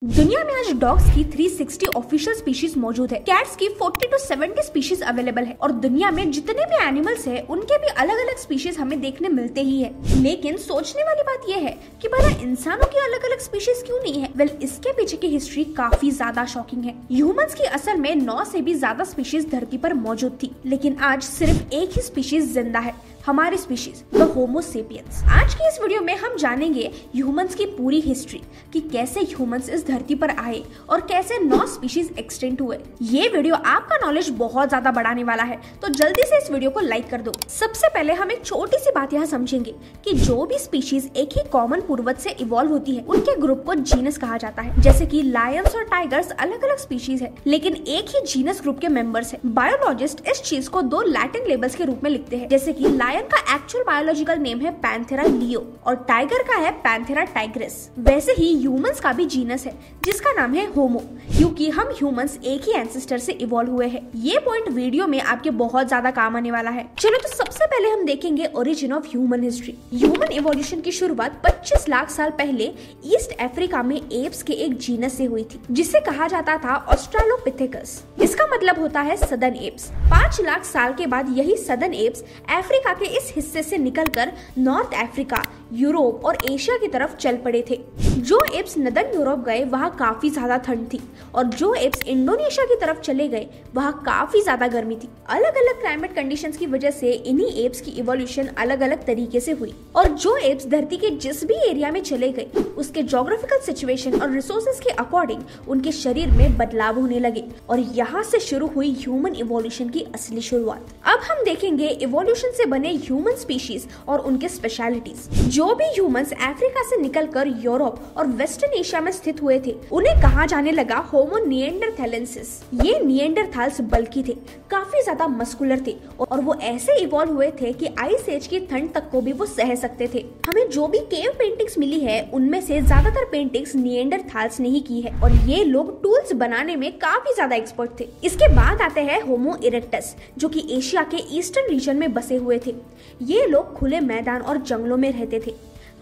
दुनिया में आज डॉग्स की 360 ऑफिशियल स्पीशीज मौजूद है। कैट्स की 40 to 70 स्पीशीज अवेलेबल है और दुनिया में जितने भी एनिमल्स है उनके भी अलग अलग स्पीशीज हमें देखने मिलते ही है। लेकिन सोचने वाली बात यह है कि भला इंसानों की अलग अलग स्पीशीज क्यों नहीं है? वेल, इसके पीछे की हिस्ट्री काफी ज्यादा शॉकिंग है। ह्यूमंस की असल में 9 से भी ज्यादा स्पीशीज धरती पर मौजूद थी, लेकिन आज सिर्फ एक ही स्पीशीज जिंदा है, हमारी स्पीशीज द होमो सेपियंस। आज की इस वीडियो में हम जानेंगे ह्यूमंस की पूरी हिस्ट्री कि कैसे ह्यूमंस इस धरती पर आए और कैसे 9 स्पीशीज एक्सटेंट हुए। ये वीडियो आपका नॉलेज बहुत ज्यादा बढ़ाने वाला है, तो जल्दी से इस वीडियो को लाइक कर दो। सबसे पहले हम एक छोटी सी बात यहाँ समझेंगे कि जो भी स्पीशीज एक ही कॉमन पूर्वज से इवॉल्व होती है उनके ग्रुप को जीनस कहा जाता है। जैसे कि लायंस और टाइगर्स अलग अलग स्पीशीज है, लेकिन एक ही जीनस ग्रुप के मेंबर्स है। बायोलॉजिस्ट इस चीज को 2 लैटिन लेबल्स के रूप में लिखते हैं, जैसे कि लायन का एक्चुअल बायोलॉजिकल नेम है पैंथेरा लियो और टाइगर का है पैंथेरा टाइग्रिस। वैसे ही ह्यूमंस का भी जीनस है जिसका नाम है होमो, क्योंकि हम ह्यूमंस एक ही एंसेस्टर से इवॉल्व हुए हैं। ये पॉइंट वीडियो में आपके बहुत ज्यादा काम आने वाला है। चलो तो सबसे पहले हम देखेंगे origin of human history. Human evolution की शुरुआत 25 लाख साल पहले ईस्ट अफ्रीका में एप्स के एक जीनस से हुई थी, जिसे कहा जाता था ऑस्ट्रालोपिथेकस। इसका मतलब होता है सदर्न एप्स। 5 लाख साल के बाद यही सदर्न एप्स अफ्रीका के इस हिस्से से निकलकर नॉर्थ अफ्रीका, यूरोप और एशिया की तरफ चल पड़े थे। जो एप्स नदर्न यूरोप गए वहाँ काफी ज्यादा ठंड थी और जो एप्स इंडोनेशिया की तरफ चले गए वहाँ काफी ज्यादा गर्मी थी। अलग अलग क्लाइमेट कंडीशंस की वजह से इन्हीं एप्स की इवोल्यूशन अलग अलग तरीके से हुई और जो एप्स धरती के जिस भी एरिया में चले गए उसके जोग्राफिकल सिचुएशन और रिसोर्सेज के अकॉर्डिंग उनके शरीर में बदलाव होने लगे और यहाँ से शुरू हुई ह्यूमन इवोल्यूशन की असली शुरुआत। अब हम देखेंगे इवोल्यूशन से बने ह्यूमन स्पीशीज और उनके स्पेशलिटीज। जो भी ह्यूमंस अफ्रीका से निकलकर यूरोप और वेस्टर्न एशिया में स्थित हुए थे उन्हें कहा जाने लगा होमो निएंडरथैलेंसिस। ये निएंडरथाल्स बल्कि थे, काफी ज्यादा मस्कुलर थे और वो ऐसे इवॉल्व हुए थे कि आइस एज की ठंड तक को भी वो सह सकते थे। हमें जो भी केव पेंटिंग्स मिली है उनमें से ज्यादातर पेंटिंग्स निएंडरथाल्स ने ही की है और ये लोग टूल्स बनाने में काफी ज्यादा एक्सपर्ट थे। इसके बाद आते हैं होमो इरेक्टस, जो कि एशिया के ईस्टर्न रीजन में बसे हुए थे। ये लोग खुले मैदान और जंगलों में रहते थे।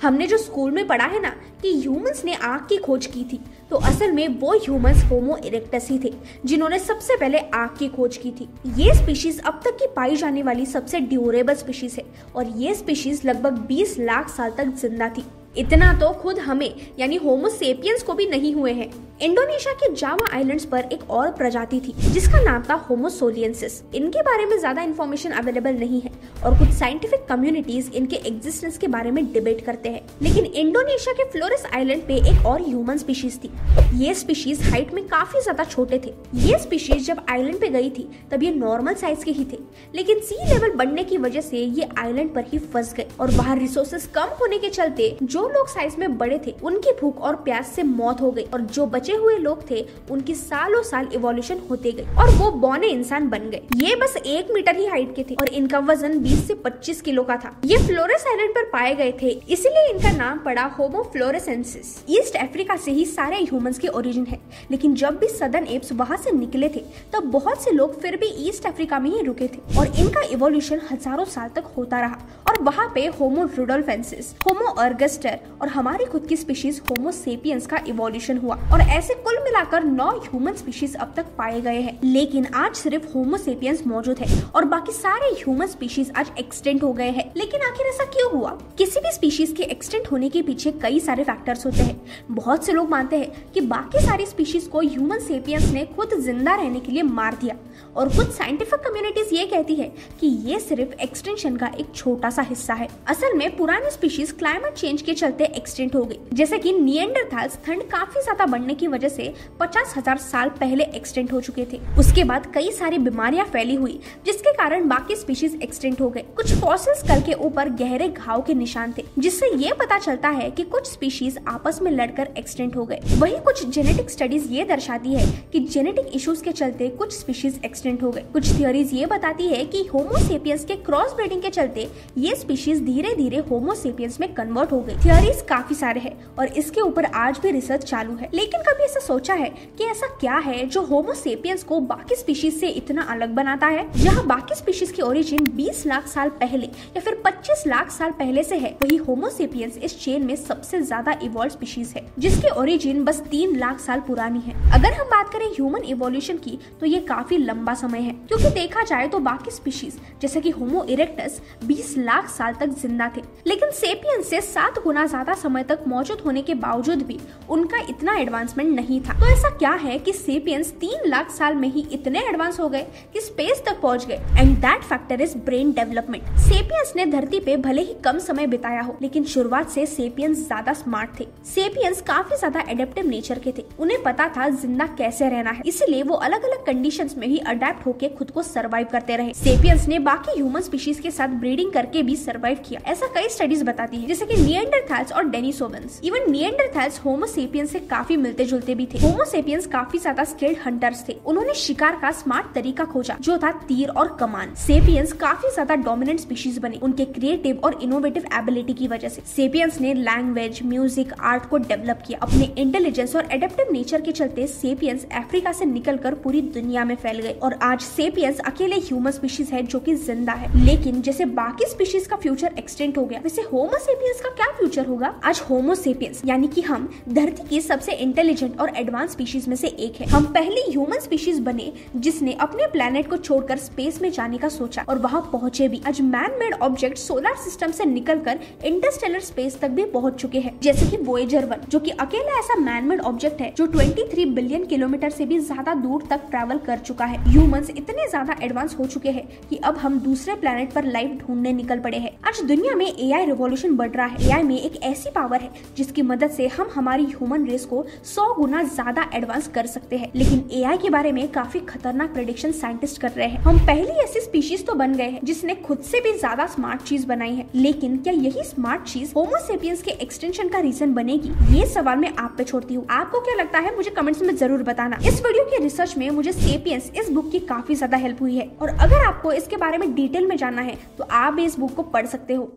हमने जो स्कूल में पढ़ा है ना कि ह्यूमंस ने आग की खोज की थी, तो असल में वो ह्यूमंस होमो इरेक्टस ही थे जिन्होंने सबसे पहले आग की खोज की थी। ये स्पीशीज अब तक की पाई जाने वाली सबसे ड्यूरेबल स्पीशीज है और ये स्पीशीज लगभग 20 लाख साल तक जिंदा थी। इतना तो खुद हमें यानी होमो सेपियंस को भी नहीं हुए हैं। इंडोनेशिया के जावा आइलैंड्स पर एक और प्रजाति थी जिसका नाम था होमो सोलियंसिस। इनके बारे में ज्यादा इन्फॉर्मेशन अवेलेबल नहीं है और कुछ साइंटिफिक कम्युनिटीज इनके एग्जिस्टेंस के बारे में डिबेट करते हैं। लेकिन इंडोनेशिया के फ्लोरेस आइलैंड पे एक और ह्यूमन स्पीशीज थी। ये स्पीशीज हाइट में काफी ज्यादा छोटे थे। ये स्पीशीज जब आइलैंड पे गई थी तब ये नॉर्मल साइज के ही थे, लेकिन सी लेवल बढ़ने की वजह से ये आइलैंड पर ही फंस गए और वहाँ रिसोर्सेज कम होने के चलते जो लोग साइज में बड़े थे उनकी भूख और प्यास से मौत हो गई और जो बचे हुए लोग थे उनकी सालों साल इवोल्यूशन होते गई और वो बौने इंसान बन गए। ये बस 1 मीटर ही हाइट के थे और इनका वजन 20 से 25 किलो का था। ये फ्लोरेस आइलैंड पर पाए गए थे, इसीलिए इनका नाम पड़ा होमो फ्लोरेसेंसिस। ईस्ट अफ्रीका से ही सारे ह्यूमंस के ओरिजिन है, लेकिन जब भी सदर्न एप्स वहाँ से निकले थे तब बहुत से लोग फिर भी ईस्ट अफ्रीका में ही रुके थे और इनका इवोल्यूशन हजारों साल तक होता रहा और वहाँ पे होमो रुडोल्फेंसिस, होमो अर्गस्टर और हमारी खुद की स्पीशीज होमो सेपियंस का इवोल्यूशन हुआ और ऐसे कुल मिलाकर 9 ह्यूमन स्पीशीज अब तक पाए गए हैं। लेकिन आज सिर्फ होमो सेपियंस मौजूद है और बाकी सारे ह्यूमन स्पीशीज आज एक्सटेंट हो गए हैं। लेकिन आखिर ऐसा क्यों हुआ? किसी भी स्पीशीज के एक्सटेंट होने के पीछे कई सारे फैक्टर्स होते हैं। बहुत से लोग मानते हैं कि बाकी सारी स्पीशीज को ह्यूमन सेपियंस ने खुद जिंदा रहने के लिए मार दिया और कुछ साइंटिफिक कम्युनिटीज ये कहती है कि ये सिर्फ एक्सटेंशन का एक छोटा सा हिस्सा है। असल में पुरानी स्पीशीज क्लाइमेट चेंज के चलते एक्सटेंट हो गई, जैसे कि निएंडरथाल्स ठंड काफी ज्यादा बढ़ने की वजह से 50,000 साल पहले एक्सटेंट हो चुके थे। उसके बाद कई सारी बीमारियां फैली हुई जिसके कारण बाकी स्पीशीज एक्सटेंट हो गए। कुछ फॉसिल्स कल के ऊपर गहरे घाव के निशान थे जिससे ये पता चलता है कि कुछ स्पीशीज आपस में लड़कर एक्सटेंट हो गए। वही कुछ जेनेटिक स्टडीज ये दर्शाती है कि जेनेटिक इश्यूज के चलते कुछ स्पीशीज एक्सटेंट हो गए। कुछ थियोरीज ये बताती है कि होमो सेपियंस के क्रॉस ब्रीडिंग के चलते ये स्पीशीज धीरे धीरे होमो सेपियंस में कन्वर्ट हो गई। थियोरीज काफी सारे हैं और इसके ऊपर आज भी रिसर्च चालू है। लेकिन कभी ऐसा सोचा है कि ऐसा क्या है जो होमो सेपियंस को बाकी स्पीशीज से इतना अलग बनाता है। जहाँ बाकी स्पीशीज की ओरिजिन 20 लाख साल पहले या फिर 25 लाख साल पहले से है, वही होमो सेपियंस इस चेन में सबसे ज्यादा इवॉल्व स्पीशीज है जिसकी ओरिजिन बस 3 लाख साल पुरानी है। अगर हम बात करें ह्यूमन इवोल्यूशन की तो ये काफी लंबा समय है, क्योंकि देखा जाए तो बाकी स्पीशीज जैसे कि होमो इरेक्टस 20 लाख साल तक जिंदा थे, लेकिन सेपियंस से 7 गुना ज्यादा समय तक मौजूद होने के बावजूद भी उनका इतना एडवांसमेंट नहीं था। तो ऐसा क्या है कि सेपियंस 3 लाख साल में ही इतने एडवांस हो गए कि स्पेस तक पहुंच गए। And that factor is brain development. Sapiens ने धरती पे भले ही कम समय बिताया हो, लेकिन शुरुआत से सेपियंस ज्यादा स्मार्ट थे। सेपियंस काफी ज्यादा एडेप्टिव नेचर के थे, उन्हें पता था जिंदा कैसे रहना है, इसलिए वो अलग अलग कंडीशंस में भी अडेप्ट होके खुद को सर्वाइव करते रहे। सेपियंस ने बाकी ह्यूमन स्पीशीज के साथ ब्रीडिंग करके भी सर्वाइव किया, ऐसा कई स्टडीज बताती है, जैसे कि निएंडरथैल्स और डेनिसोवन्स। इवन निएंडरथैल्स होमो सेपियंस से काफी मिलते जुलते भी थे। होमो सेपियंस काफी ज्यादा स्किल्ड हंटर्स थे, उन्होंने शिकार का स्मार्ट तरीका खोजा जो था तीर और कमान। सेपियंस काफी ज्यादा डोमिनेंट स्पीशीज बने उनके क्रिएटिव और इनोवेटिव एबिलिटी की वजह से। सेपियंस ने लैंग्वेज, म्यूजिक, आर्ट को डेवलप किया। अपने इंटेलिजेंस और एडेप्टिव नेचर के चलते सेपियंस अफ्रीका से निकलकर पूरी दुनिया में फैल गए और आज सेपियंस अकेले ह्यूमन स्पीशीज है जो कि जिंदा है। लेकिन जैसे बाकी स्पीशीज का फ्यूचर एक्सटेंड हो गया, वैसे होमो सेपियंस का क्या फ्यूचर होगा? आज होमो सेपियंस यानी कि हम धरती की सबसे इंटेलिजेंट और एडवांस स्पीशीज में से एक है। हम पहली ह्यूमन स्पीशीज बने जिसने अपने प्लेनेट को छोड़कर स्पेस में जाने का सोचा और वहां पहुंचे भी। आज man made object solar system से निकलकर इंटरस्टेलर स्पेस तक भी पहुंच चुके हैं, जैसे कि वोयेजर 1 जो कि अकेला ऐसा मैन मेड ऑब्जेक्ट है जो 23 बिलियन किलोमीटर से भी ज्यादा दूर तक ट्रैवल कर चुका है। ह्यूमंस इतने ज्यादा एडवांस हो चुके हैं कि अब हम दूसरे प्लेनेट पर लाइफ ढूंढने निकल पड़े हैं। आज दुनिया में एआई रिवॉल्यूशन बढ़ रहा है। एआई में एक ऐसी पावर है जिसकी मदद से हम हमारी ह्यूमन रेस को 100 गुना ज्यादा एडवांस कर सकते हैं। लेकिन एआई के बारे में काफी खतरनाक प्रेडिक्शन साइंटिस्ट कर रहे हैं। हम पहली ऐसी स्पीशीज तो बन गए हैं जिसने खुद से भी ज्यादा स्मार्ट चीज बनाई है, लेकिन क्या यही स्मार्ट चीज होमो सेपियंस के एक्सटेंशन का रीजन बनेगी? ये सवाल मैं आप पे छोड़ती हूँ। आपको क्या लगता है मुझे कमेंट्स में जरूर बताना। इस वीडियो के रिसर्च में मुझे सेपियंस इस बुक की काफी ज्यादा हेल्प हुई है और अगर आपको इसके बारे में डिटेल में जानना है तो आप इस बुक को पढ़ सकते हो।